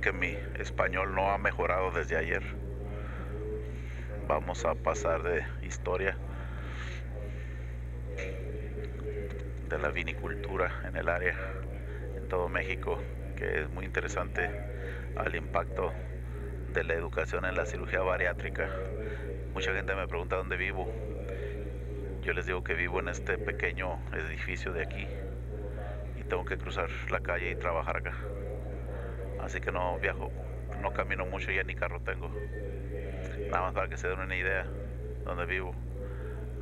creen que mi español no ha mejorado desde ayer. Vamos a pasar de historia de la vinicultura en el área, en todo México, que es muy interesante, al impacto de la educación en la cirugía bariátrica. Mucha gente me pregunta dónde vivo. Yo les digo que vivo en este pequeño edificio de aquí y tengo que cruzar la calle y trabajar acá. Así que no viajo, no camino mucho, ya ni carro tengo. Nada más para que se den una idea donde vivo.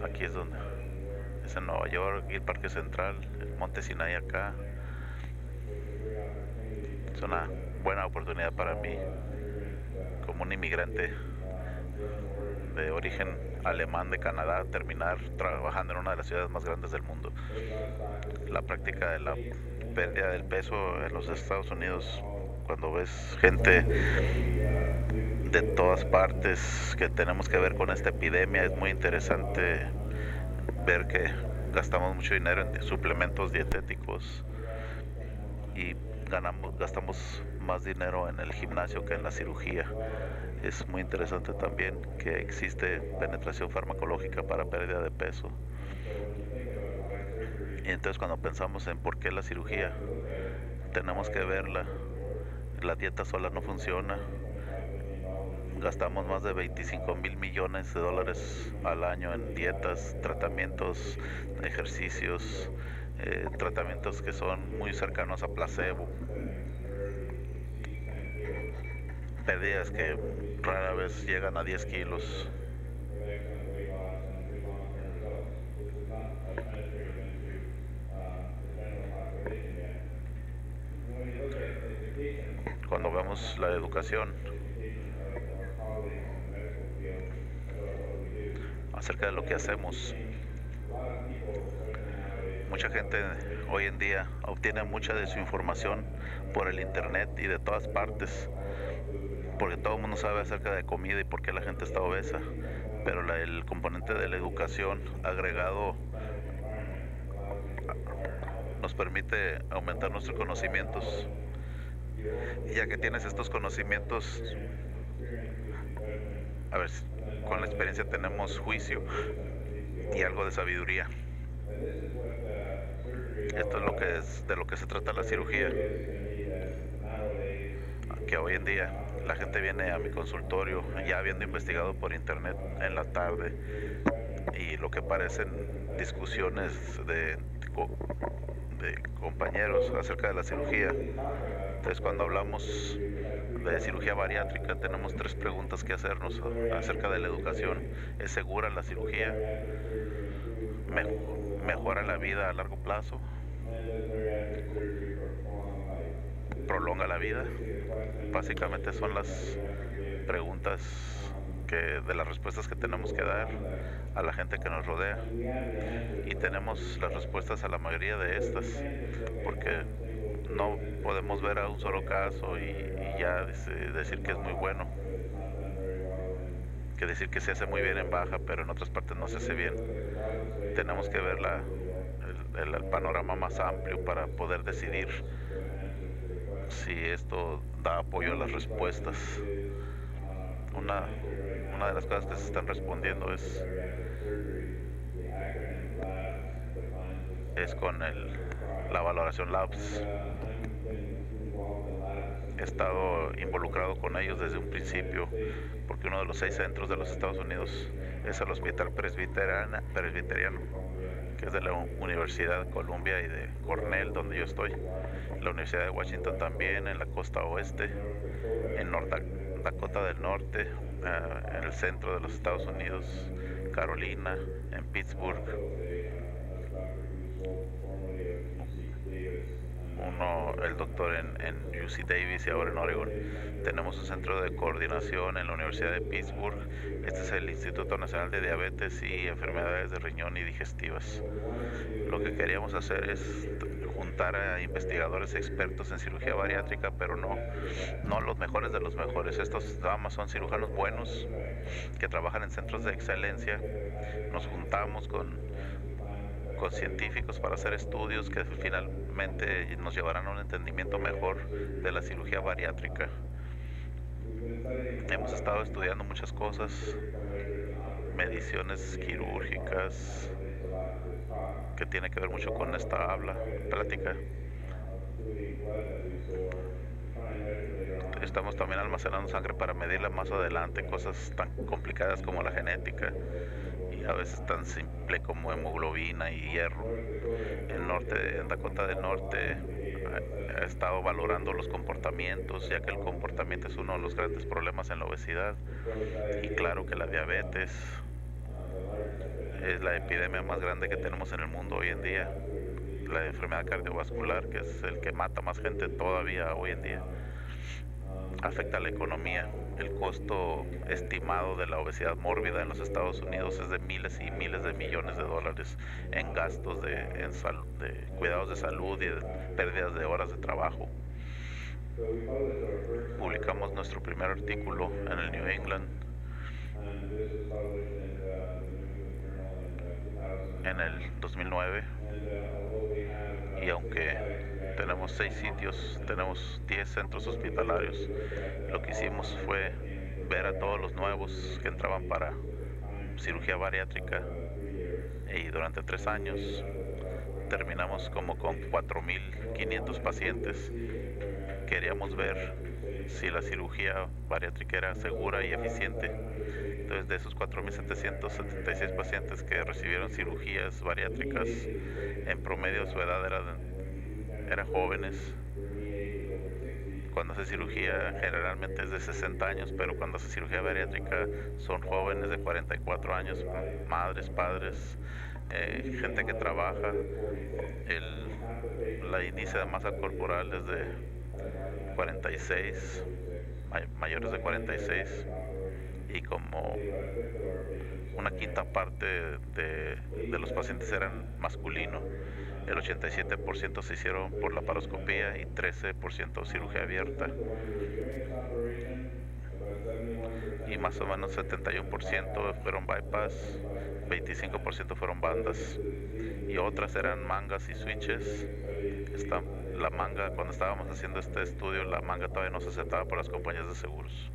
Aquí es donde es en Nueva York, y el Parque Central, el Monte Sinai acá. Es una buena oportunidad para mí, como un inmigrante de origen alemán de Canadá, terminar trabajando en una de las ciudades más grandes del mundo. La práctica de la pérdida del peso en los Estados Unidos, cuando ves gente de todas partes que tenemos que ver con esta epidemia, es muy interesante ver que gastamos mucho dinero en suplementos dietéticos y gastamos más dinero en el gimnasio que en la cirugía. Es muy interesante también que existe penetración farmacológica para pérdida de peso. Y entonces cuando pensamos en por qué la cirugía, tenemos que verla. La dieta sola no funciona. Gastamos más de 25 mil millones de dólares al año en dietas, tratamientos, ejercicios, tratamientos que son muy cercanos a placebo. Pérdidas que rara vez llegan a 10 kilos. Cuando vemos la educación acerca de lo que hacemos, mucha gente hoy en día obtiene mucha de su información por el internet y de todas partes, porque todo el mundo sabe acerca de comida y por qué la gente está obesa, pero el componente de la educación agregado nos permite aumentar nuestros conocimientos. Y ya que tienes estos conocimientos, a ver, con la experiencia tenemos juicio y algo de sabiduría. Esto es de lo que se trata la cirugía, que hoy en día la gente viene a mi consultorio ya habiendo investigado por internet en la tarde, y lo que parecen discusiones de compañeros acerca de la cirugía. Entonces, cuando hablamos de cirugía bariátrica, tenemos 3 preguntas que hacernos acerca de la educación. ¿Es segura la cirugía? ¿Mejora la vida a largo plazo? ¿Prolonga la vida? Básicamente son las preguntas de las respuestas que tenemos que dar a la gente que nos rodea, y tenemos las respuestas a la mayoría de estas, porque no podemos ver a un solo caso y ya decir que es muy bueno, que decir que se hace muy bien en Baja pero en otras partes no se hace bien. Tenemos que ver el panorama más amplio para poder decidir si esto da apoyo a las respuestas. Una de las cosas que se están respondiendo es con la valoración Labs. He estado involucrado con ellos desde un principio, porque uno de los 6 centros de los Estados Unidos es el Hospital Presbiteriano, que es de la Universidad de Columbia y de Cornell, donde yo estoy. La Universidad de Washington también, en la costa oeste, en Dakota del Norte, en el centro de los Estados Unidos, Carolina, en Pittsburgh. El doctor en UC Davis y ahora en Oregon. Tenemos un centro de coordinación en la Universidad de Pittsburgh. Este es el Instituto Nacional de Diabetes y Enfermedades de Riñón y Digestivas. Lo que queríamos hacer es juntar a investigadores expertos en cirugía bariátrica, pero no los mejores de los mejores. Estos damas son cirujanos buenos que trabajan en centros de excelencia. Nos juntamos con científicos para hacer estudios que finalmente nos llevarán a un entendimiento mejor de la cirugía bariátrica. Hemos estado estudiando muchas cosas, mediciones quirúrgicas, que tiene que ver mucho con esta plática. Estamos también almacenando sangre para medirla más adelante, cosas tan complicadas como la genética y a veces tan simple como hemoglobina y hierro. En Dakota del Norte ha estado valorando los comportamientos, ya que el comportamiento es uno de los grandes problemas en la obesidad, y claro que la diabetes es la epidemia más grande que tenemos en el mundo hoy en día, la enfermedad cardiovascular, que es el que mata más gente todavía hoy en día. Afecta a la economía. El costo estimado de la obesidad mórbida en los Estados Unidos es de miles y miles de millones de dólares en gastos de cuidados de salud y de pérdidas de horas de trabajo. Publicamos nuestro primer artículo en el New England en el 2009, y aunque tenemos 6 sitios, tenemos 10 centros hospitalarios, lo que hicimos fue ver a todos los nuevos que entraban para cirugía bariátrica, y durante 3 años terminamos como con 4.500 pacientes. Queríamos ver si la cirugía bariátrica era segura y eficiente. Entonces, de esos 4.776 pacientes que recibieron cirugías bariátricas, en promedio su edad era jóvenes. Cuando hace cirugía generalmente es de 60 años, pero cuando hace cirugía bariátrica son jóvenes de 44 años, madres, padres, gente que trabaja. La índice de masa corporal es de 46, mayores de 46, y como una quinta parte de los pacientes eran masculinos. El 87% se hicieron por laparoscopía y 13% cirugía abierta. Y más o menos 71% fueron bypass, 25% fueron bandas, y otras eran mangas y switches. La manga, cuando estábamos haciendo este estudio, la manga todavía no se aceptaba por las compañías de seguros.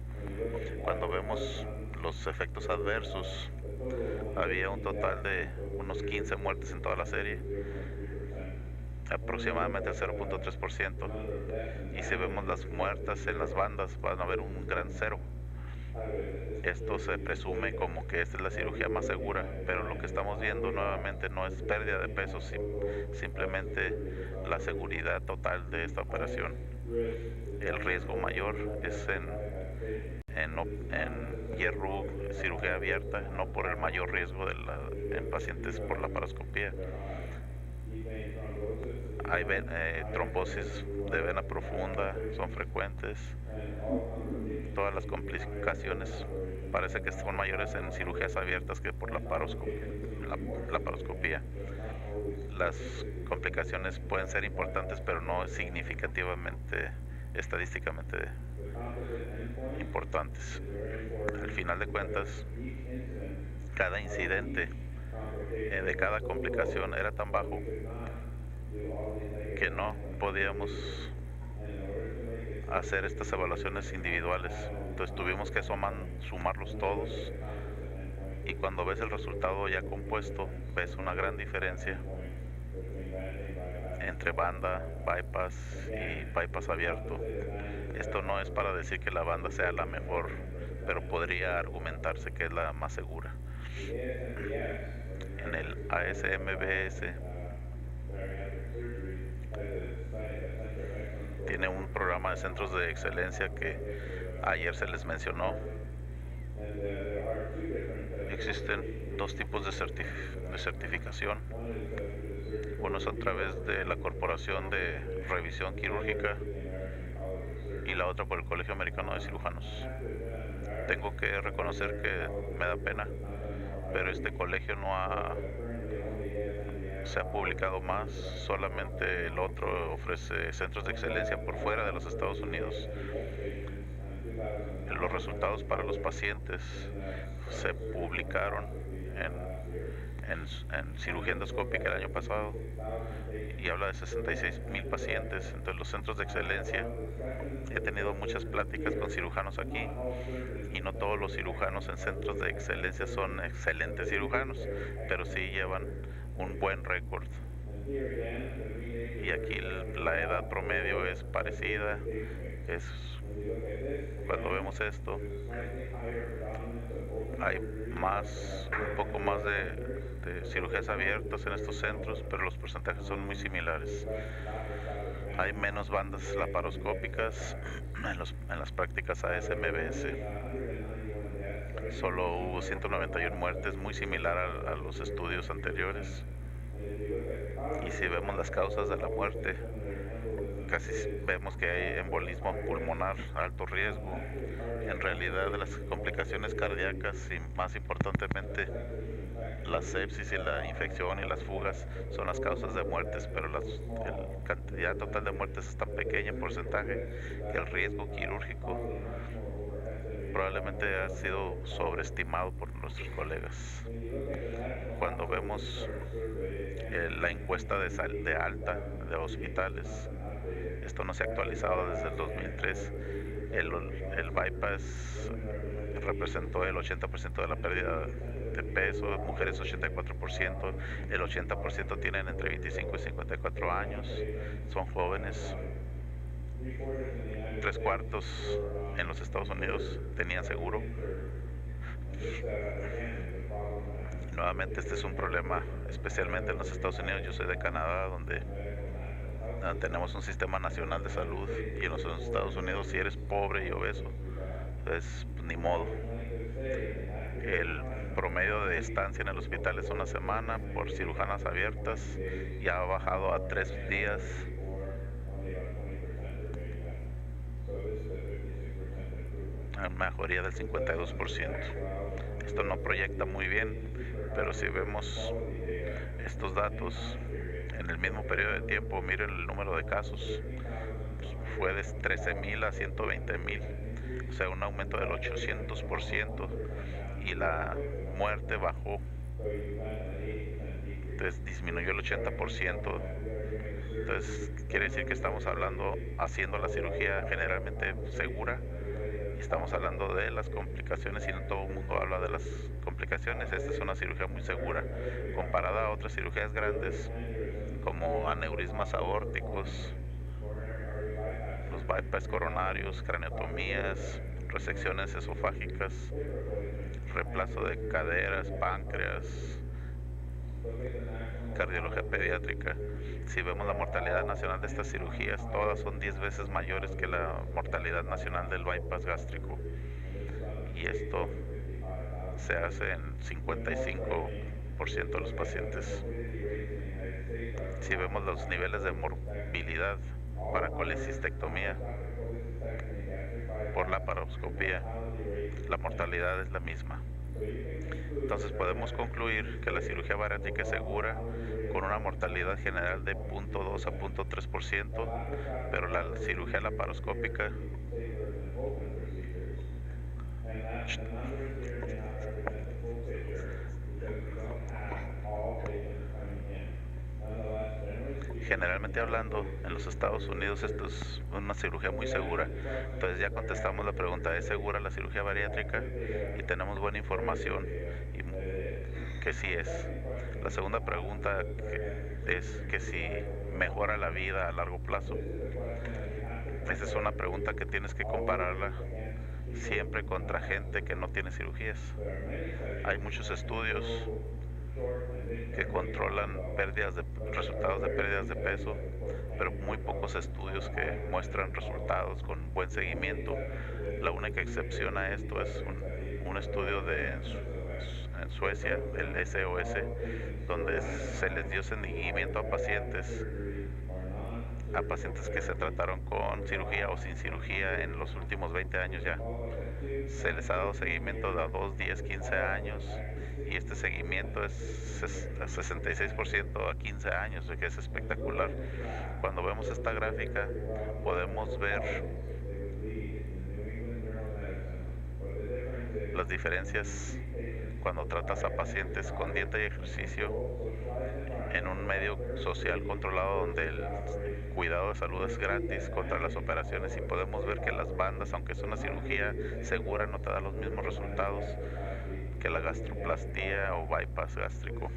Cuando vemos los efectos adversos, había un total de unos 15 muertes en toda la serie, aproximadamente el 0.3%, y si vemos las muertas en las bandas van a haber un gran cero. Esto se presume como que esta es la cirugía más segura, pero lo que estamos viendo nuevamente no es pérdida de peso, simplemente la seguridad total de esta operación. El riesgo mayor es en hierro, cirugía abierta, no por el mayor riesgo en pacientes por laparoscopía. Hay trombosis de vena profunda, son frecuentes. Todas las complicaciones parece que son mayores en cirugías abiertas que por laparoscopía. Las complicaciones pueden ser importantes, pero no significativamente, estadísticamente importantes. Al final de cuentas, cada incidente de cada complicación era tan bajo que no podíamos hacer estas evaluaciones individuales. Entonces tuvimos que sumarlos todos, y cuando ves el resultado ya compuesto, ves una gran diferencia entre banda, bypass y bypass abierto. Esto no es para decir que la banda sea la mejor, pero podría argumentarse que es la más segura. En el ASMBS tiene un programa de centros de excelencia que ayer se les mencionó. Existen 2 tipos de certificación. Uno es a través de la Corporación de Revisión Quirúrgica y la otra por el Colegio Americano de Cirujanos. Tengo que reconocer que me da pena, pero este colegio se ha publicado más. Solamente el otro ofrece centros de excelencia por fuera de los Estados Unidos. Los resultados para los pacientes se publicaron en cirugía endoscópica el año pasado y habla de 66,000 pacientes. Entonces los centros de excelencia, he tenido muchas pláticas con cirujanos aquí y no todos los cirujanos en centros de excelencia son excelentes cirujanos, pero sí llevan un buen récord. Y aquí la edad promedio es parecida, es cuando vemos esto hay un poco más de cirugías abiertas en estos centros, pero los porcentajes son muy similares. Hay menos bandas laparoscópicas en las prácticas ASMBS. Solo hubo 191 muertes, muy similar a los estudios anteriores. Y si vemos las causas de la muerte, casi vemos que hay embolismo pulmonar, alto riesgo. En realidad las complicaciones cardíacas y más importantemente la sepsis y la infección y las fugas son las causas de muertes, pero la cantidad total de muertes es tan pequeña en porcentaje que el riesgo quirúrgico probablemente ha sido sobreestimado por nuestros colegas. Cuando vemos la encuesta de alta de hospitales, esto no se ha actualizado desde el 2003, el bypass representó el 80% de la pérdida de peso, mujeres 84%, el 80% tienen entre 25 y 54 años, son jóvenes. 3/4 en los Estados Unidos tenían seguro. Nuevamente este es un problema, especialmente en los Estados Unidos. Yo soy de Canadá, donde tenemos un sistema nacional de salud, y en los Estados Unidos si eres pobre y obeso, pues ni modo. El promedio de estancia en el hospital es una semana por cirujanas abiertas, ya ha bajado a 3 días. Una mejoría del 52%. Esto no proyecta muy bien, pero si vemos estos datos en el mismo periodo de tiempo, miren el número de casos, fue de 13,000 a 120,000, o sea, un aumento del 800%, y la muerte bajó, entonces disminuyó el 80%. Entonces quiere decir que estamos haciendo la cirugía generalmente segura, y estamos hablando de las complicaciones, y no todo el mundo habla de las complicaciones. Esta es una cirugía muy segura comparada a otras cirugías grandes como aneurismas aórticos, los bypass coronarios, craneotomías, resecciones esofágicas, reemplazo de caderas, páncreas, cardiología pediátrica. Si vemos la mortalidad nacional de estas cirugías, todas son 10 veces mayores que la mortalidad nacional del bypass gástrico, y esto se hace en 55% de los pacientes. Si vemos los niveles de morbilidad para colecistectomía por laparoscopía, la mortalidad es la misma. Entonces podemos concluir que la cirugía bariátrica es segura, con una mortalidad general de 0.2 a 0.3%, pero la cirugía laparoscópica generalmente hablando, en los Estados Unidos esto es una cirugía muy segura. Entonces ya contestamos la pregunta, ¿es segura la cirugía bariátrica? Y tenemos buena información que sí es. La segunda pregunta es que si mejora la vida a largo plazo. Esa es una pregunta que tienes que compararla siempre contra gente que no tiene cirugías. Hay muchos estudios que controlan resultados de pérdidas de peso, pero muy pocos estudios que muestran resultados con buen seguimiento. La única excepción a esto es un estudio en Suecia, el SOS, donde se les dio seguimiento a pacientes que se trataron con cirugía o sin cirugía en los últimos 20 años ya. Se les ha dado seguimiento de 2, 10, 15 años, y este seguimiento es 66% a 15 años, que es espectacular. Cuando vemos esta gráfica podemos ver las diferencias cuando tratas a pacientes con dieta y ejercicio en un medio social controlado donde el cuidado de salud es gratis contra las operaciones, y podemos ver que las bandas, aunque es una cirugía segura, no te da los mismos resultados que la gastroplastía o bypass gástrico.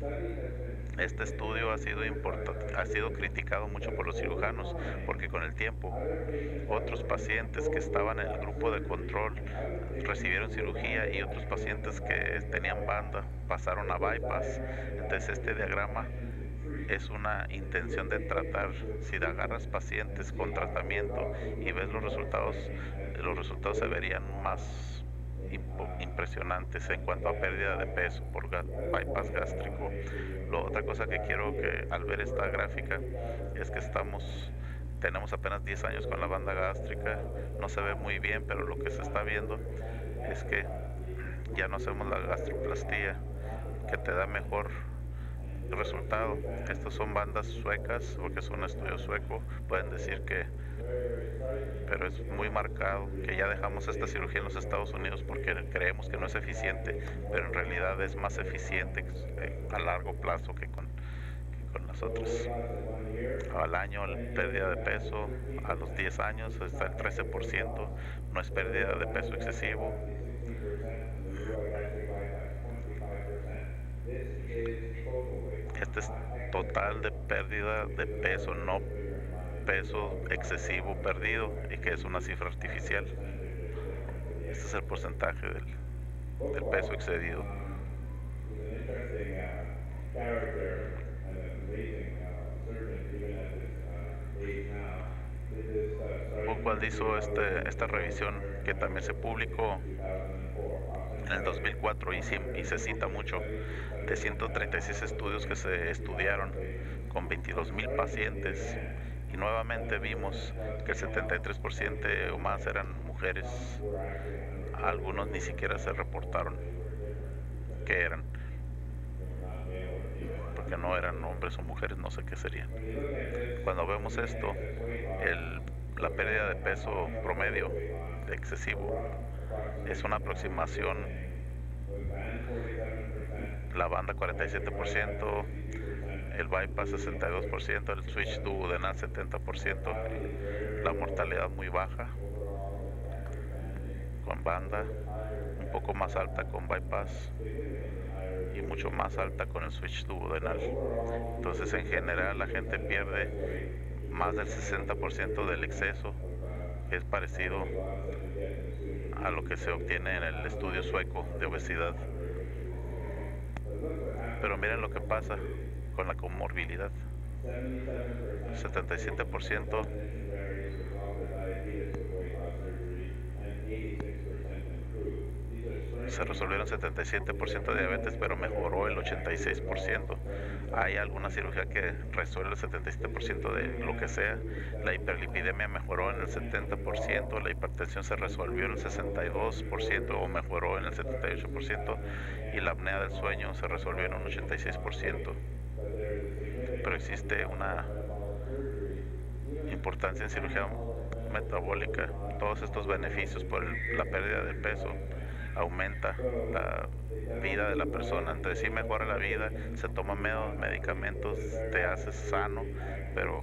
Este estudio ha sido criticado mucho por los cirujanos porque con el tiempo otros pacientes que estaban en el grupo de control recibieron cirugía y otros pacientes que tenían banda pasaron a bypass. Entonces este diagrama es una intención de tratar. Si agarras pacientes con tratamiento y ves los resultados se verían más impresionantes en cuanto a pérdida de peso por bypass gástrico. Otra cosa que quiero que al ver esta gráfica es que tenemos apenas 10 años con la banda gástrica, no se ve muy bien, pero lo que se está viendo es que ya no hacemos la gastroplastía, que te da mejor resultado. Estas son bandas suecas, porque es un estudio sueco, pueden decir que, pero es muy marcado que ya dejamos esta cirugía en los Estados Unidos porque creemos que no es eficiente, pero en realidad es más eficiente a largo plazo que con las otras. Al año la pérdida de peso, a los 10 años está el 13%, no es pérdida de peso excesivo. Este es total de pérdida de peso, no peso excesivo perdido, y que es una cifra artificial. Este es el porcentaje del peso excedido. Buchwald hizo esta revisión que también se publicó en el 2004 y se cita mucho, de 136 estudios que se estudiaron con 22,000 pacientes, y nuevamente vimos que el 73% o más eran mujeres. Algunos ni siquiera se reportaron que eran, porque no eran hombres o mujeres, no sé qué serían. Cuando vemos esto, la pérdida de peso promedio excesivo es una aproximación, la banda 47%, el bypass 62%, el switch duodenal 70%, la mortalidad muy baja con banda, un poco más alta con bypass y mucho más alta con el switch duodenal. Entonces en general la gente pierde más del 60% del exceso, que es parecido a lo que se obtiene en el estudio sueco de obesidad. Pero miren lo que pasa con la comorbilidad. 77% se resolvieron 77% de diabetes, pero mejoró el 86%. Hay alguna cirugía que resuelve el 77% de lo que sea. La hiperlipidemia mejoró en el 70%, la hipertensión se resolvió en el 62% o mejoró en el 78%, y la apnea del sueño se resolvió en un 86%. Pero existe una importancia en cirugía metabólica. Todos estos beneficios por la pérdida de peso aumenta la vida de la persona. Entonces sí mejora la vida, se toman menos medicamentos, te haces sano, pero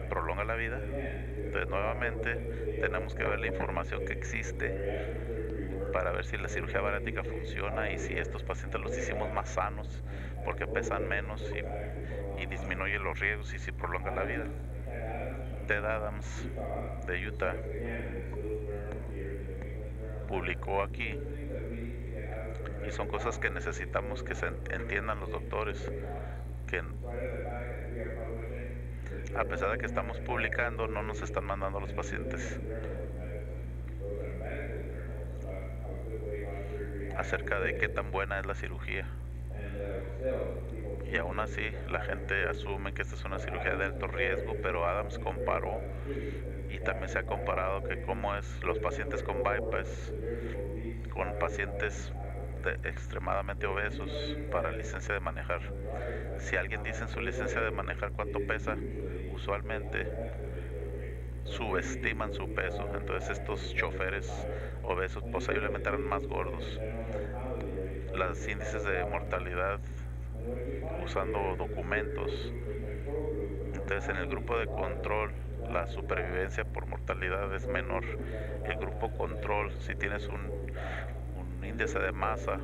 prolonga la vida. Entonces nuevamente tenemos que ver la información que existe para ver si la cirugía bariátrica funciona y si estos pacientes los hicimos más sanos porque pesan menos y disminuye los riesgos, y si prolonga la vida. Ted Adams de Utah publicó aquí, y son cosas que necesitamos que se entiendan los doctores, que a pesar de que estamos publicando, no nos están mandando a los pacientes acerca de qué tan buena es la cirugía. Y aún así la gente asume que esta es una cirugía de alto riesgo, pero Adams comparó, y también se ha comparado que cómo es los pacientes con bypass con pacientes extremadamente obesos para licencia de manejar. Si alguien dice en su licencia de manejar cuánto pesa, usualmente subestiman su peso. Entonces estos choferes obesos posiblemente eran más gordos. los índices de mortalidad usando documentos. Entonces en el grupo de control la supervivencia por mortalidad es menor. El grupo control, si tienes un índice de masa,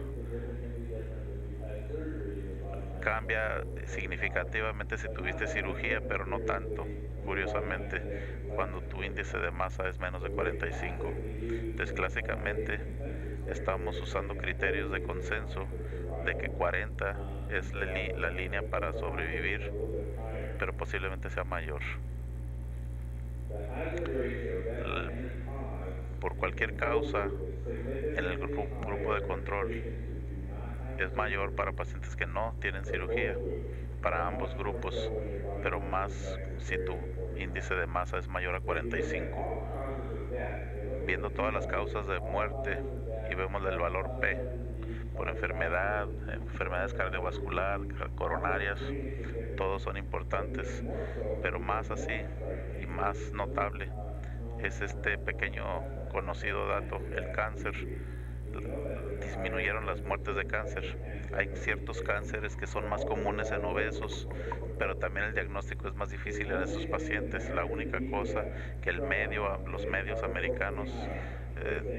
cambia significativamente si tuviste cirugía, pero no tanto, curiosamente, cuando tu índice de masa es menos de 45. Entonces clásicamente estamos usando criterios de consenso de que 40 es la línea para sobrevivir, pero posiblemente sea mayor. Por cualquier causa, en el grupo de control es mayor para pacientes que no tienen cirugía, para ambos grupos, pero más si tu índice de masa es mayor a 45. Viendo todas las causas de muerte y vemos el valor P por enfermedad, enfermedades cardiovasculares, coronarias, todos son importantes, pero más así y más notable es este pequeño conocido dato: el cáncer. Disminuyeron las muertes de cáncer. Hay ciertos cánceres que son más comunes en obesos, pero también el diagnóstico es más difícil en esos pacientes. La única cosa que los medios americanos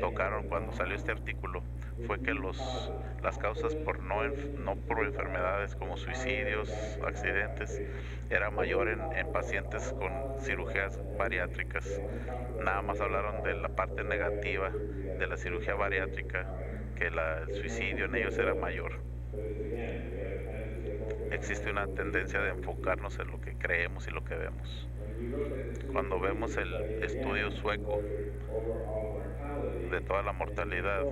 tocaron cuando salió este artículo fue que las causas no por enfermedades como suicidios, accidentes, era mayor en pacientes con cirugías bariátricas. Nada más hablaron de la parte negativa de la cirugía bariátrica, que el suicidio en ellos era mayor. Existe una tendencia de enfocarnos en lo que creemos y lo que vemos. Cuando vemos el estudio sueco de toda la mortalidad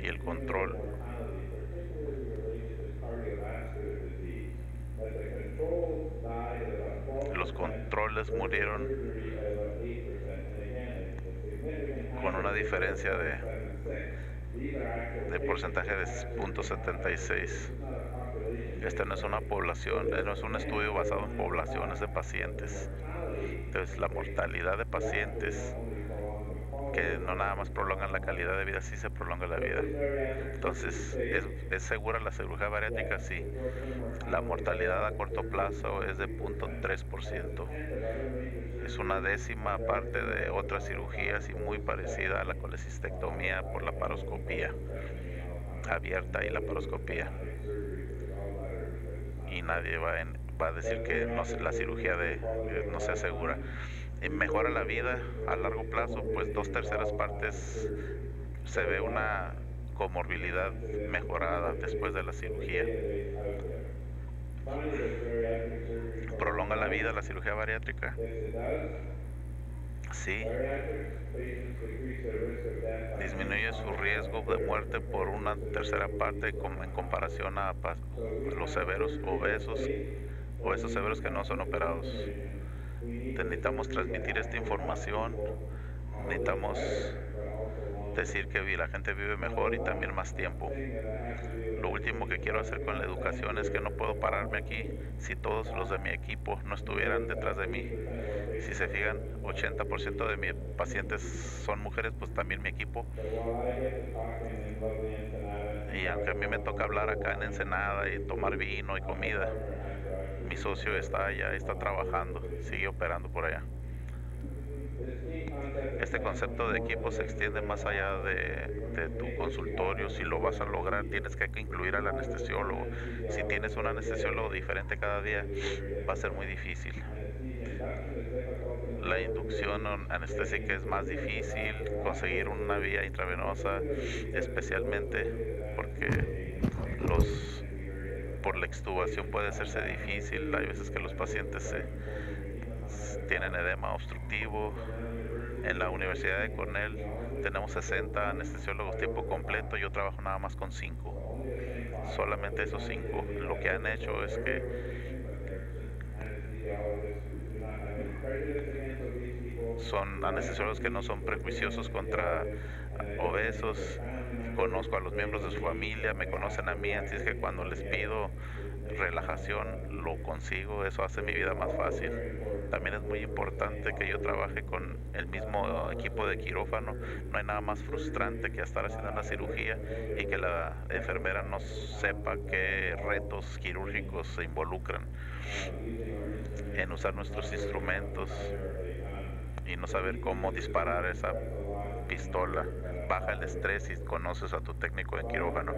y el control, los controles murieron con una diferencia de porcentaje de 0.76. Esta no es una población, no es un estudio basado en poblaciones de pacientes. Entonces la mortalidad de pacientes que no nada más prolongan la calidad de vida, sí se prolonga la vida. Entonces, ¿es segura la cirugía bariátrica? Sí. La mortalidad a corto plazo es de 0.3%. Es una décima parte de otras cirugías y muy parecida a la colecistectomía por la paroscopía abierta y la paroscopía. Y nadie va a decir que la cirugía no sea segura. Mejora la vida a largo plazo, pues 2/3 partes se ve una comorbilidad mejorada después de la cirugía. ¿Prolonga la vida la cirugía bariátrica? Sí. Disminuye su riesgo de muerte por 1/3 parte en comparación a los severos obesos o esos severos que no son operados. Necesitamos transmitir esta información, necesitamos decir que la gente vive mejor y también más tiempo. Lo último que quiero hacer con la educación es que no puedo pararme aquí si todos los de mi equipo no estuvieran detrás de mí. Si se fijan, 80% de mis pacientes son mujeres, pues también mi equipo. Y aunque a mí me toca hablar acá en Ensenada y tomar vino y comida, mi socio está allá, está trabajando, sigue operando por allá. Este concepto de equipo se extiende más allá de tu consultorio. Si lo vas a lograr, tienes que incluir al anestesiólogo. Si tienes un anestesiólogo diferente cada día, va a ser muy difícil. La inducción anestésica es más difícil, conseguir una vía intravenosa, especialmente porque por la extubación puede hacerse difícil. Hay veces que los pacientes tienen edema obstructivo. En la Universidad de Cornell tenemos 60 anestesiólogos tiempo completo, yo trabajo nada más con 5. Solamente esos 5 lo que han hecho es que son anestesiólogos que no son prejuiciosos contra obesos. Conozco a los miembros de su familia, me conocen a mí, así es que cuando les pido relajación lo consigo, eso hace mi vida más fácil. También es muy importante que yo trabaje con el mismo equipo de quirófano. No hay nada más frustrante que estar haciendo una cirugía y que la enfermera no sepa qué retos quirúrgicos se involucran en usar nuestros instrumentos y no saber cómo disparar esa pistola. Baja el estrés si conoces a tu técnico de quirófano.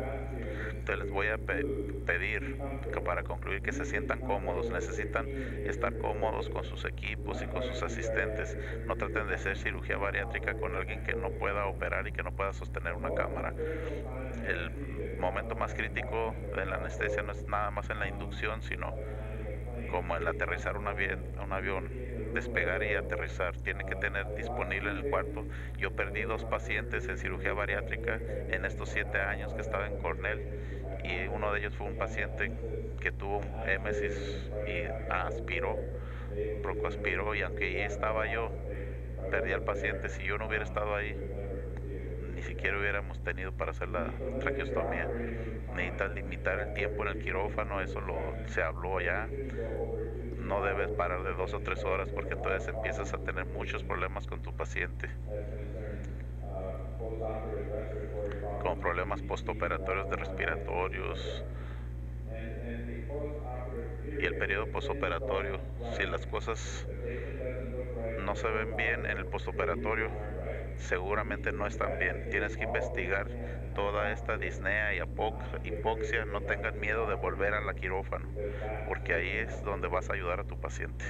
Entonces les voy a pedir que para concluir que se sientan cómodos. Necesitan estar cómodos con sus equipos y con sus asistentes. No traten de hacer cirugía bariátrica con alguien que no pueda operar y que no pueda sostener una cámara. El momento más crítico de la anestesia no es nada más en la inducción, sino como el aterrizar un avión, despegar y aterrizar. Tiene que tener disponible en el cuarto. Yo perdí 2 pacientes en cirugía bariátrica en estos 7 años que estaba en Cornell, y uno de ellos fue un paciente que tuvo un émesis y aspiró, procoaspiró, y aunque ahí estaba yo, perdí al paciente. Si yo no hubiera estado ahí, ni siquiera hubiéramos tenido para hacer la traqueostomía. Necesitas limitar el tiempo en el quirófano, eso se habló ya. No debes parar de 2 o 3 horas porque entonces empiezas a tener muchos problemas con tu paciente, como problemas postoperatorios de respiratorios. Y el periodo postoperatorio, si las cosas no se ven bien en el postoperatorio, seguramente no están bien. Tienes que investigar toda esta disnea y hipoxia. No tengan miedo de volver a la quirófano, porque ahí es donde vas a ayudar a tu paciente.